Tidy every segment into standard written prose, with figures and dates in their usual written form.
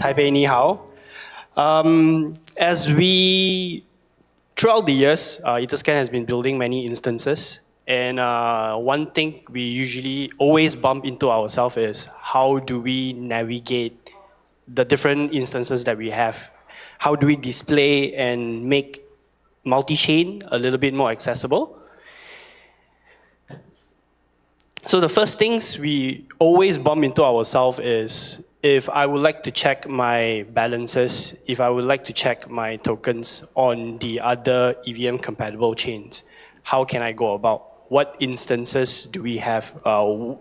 ETHTaipei, ni hao. Throughout the years, Etherscan has been building many instances. And one thing we usually always bump into ourselves is how do we navigate the different instances that we have? How do we display and make multi-chain a little bit more accessible? So the first things we always bump into ourselves is if I would like to check my balances, if I would like to check my tokens on the other EVM compatible chains, how can I go about? What instances do we have?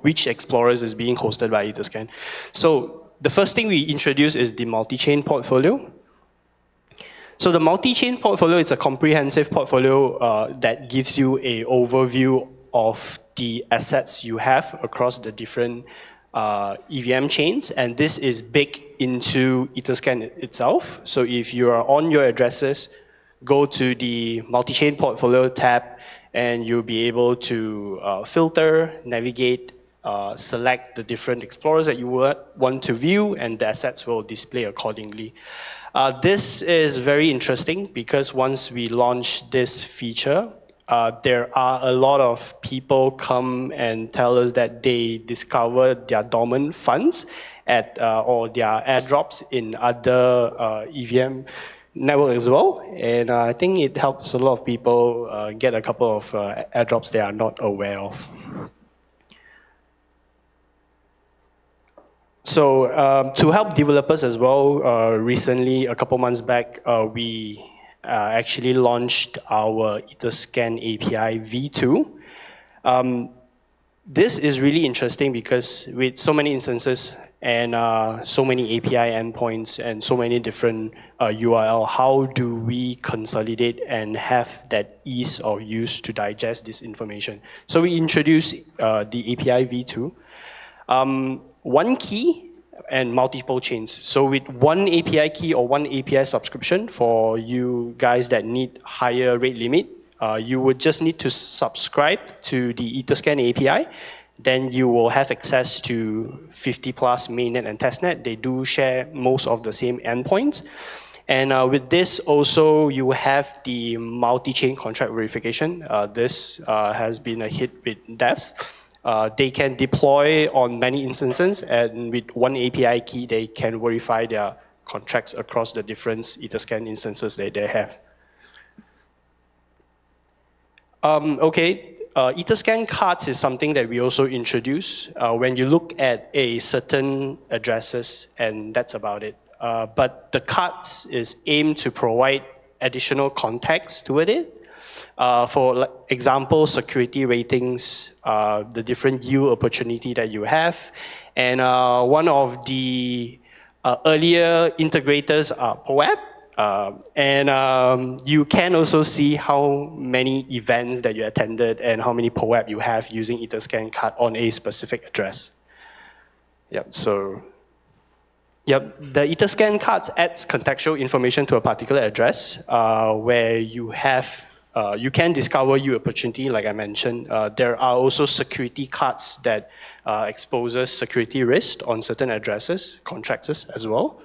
Which explorers is being hosted by Etherscan? So the first thing we introduce is the multi-chain portfolio. So the multi-chain portfolio is a comprehensive portfolio that gives you an overview of the assets you have across the different EVM chains, and this is baked into Etherscan itself. So if you are on your addresses, go to the multi-chain portfolio tab, and you'll be able to filter, navigate, select the different explorers that you want to view, and the assets will display accordingly. This is very interesting because once we launch this feature, there are a lot of people come and tell us that they discover their dormant funds or their airdrops in other EVM network as well. And I think it helps a lot of people get a couple of airdrops they are not aware of. So to help developers as well, recently, a couple months back, we actually launched our Etherscan API v2. This is really interesting because with so many instances and so many API endpoints and so many different URL, how do we consolidate and have that ease of use to digest this information? So we introduced the API v2. One key and multiple chains. So with one API key or one API subscription for you guys that need higher rate limit, you would just need to subscribe to the Etherscan API. Then you will have access to 50 plus mainnet and testnet. They do share most of the same endpoints. And with this also, you have the multi-chain contract verification. This has been a hit with devs. They can deploy on many instances, and with one API key, they can verify their contracts across the different Etherscan instances that they have. Etherscan cards is something that we also introduce when you look at a certain addresses, and that's about it. But the cards is aimed to provide additional context to it. For example, security ratings, the different yield opportunity that you have. And one of the earlier integrators are POAP. You can also see how many events that you attended and how many POAP you have using Etherscan card on a specific address. The Etherscan cards adds contextual information to a particular address where you have you can discover your opportunity, like I mentioned. There are also security cards that exposes security risk on certain addresses, contracts as well.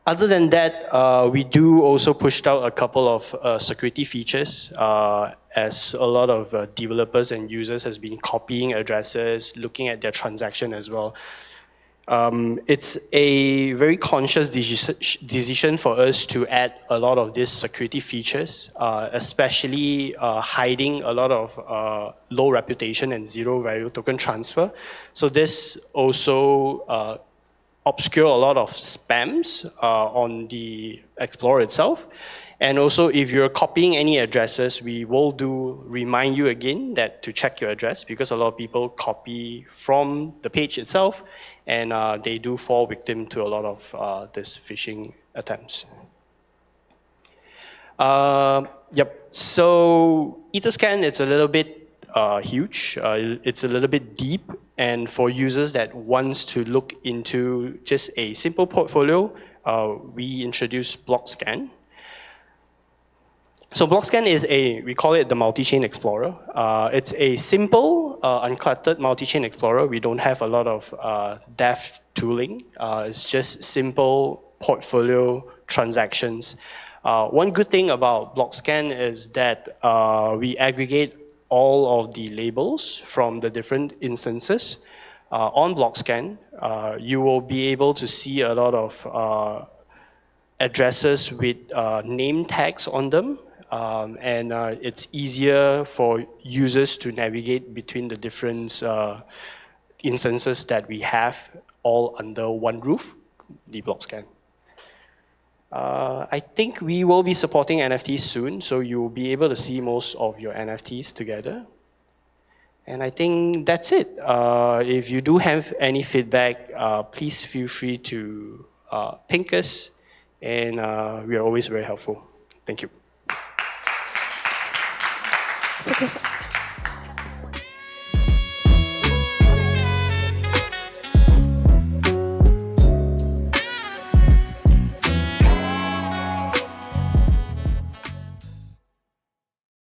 Other than that, we do also pushed out a couple of security features as a lot of developers and users has been copying addresses, looking at their transaction as well. It's a very conscious decision for us to add a lot of these security features, especially hiding a lot of low reputation and zero value token transfer. So this also obscure a lot of spams on the Explorer itself. And also, if you're copying any addresses, we will remind you again that to check your address, because a lot of people copy from the page itself, and they do fall victim to a lot of this phishing attempts. So Etherscan, it's a little bit huge. It's a little bit deep, and for users that wants to look into just a simple portfolio, we introduced BlockScan. So BlockScan is we call it the Multi-Chain Explorer. It's a simple, uncluttered multi-chain explorer. We don't have a lot of depth tooling. It's just simple portfolio transactions. One good thing about BlockScan is that we aggregate all of the labels from the different instances. On BlockScan, you will be able to see a lot of addresses with name tags on them. And it's easier for users to navigate between the different instances that we have all under one roof, the BlockScan. I think we will be supporting NFTs soon, so you'll be able to see most of your NFTs together. And I think that's it. If you do have any feedback, please feel free to ping us, and we are always very helpful. Thank you. Focus.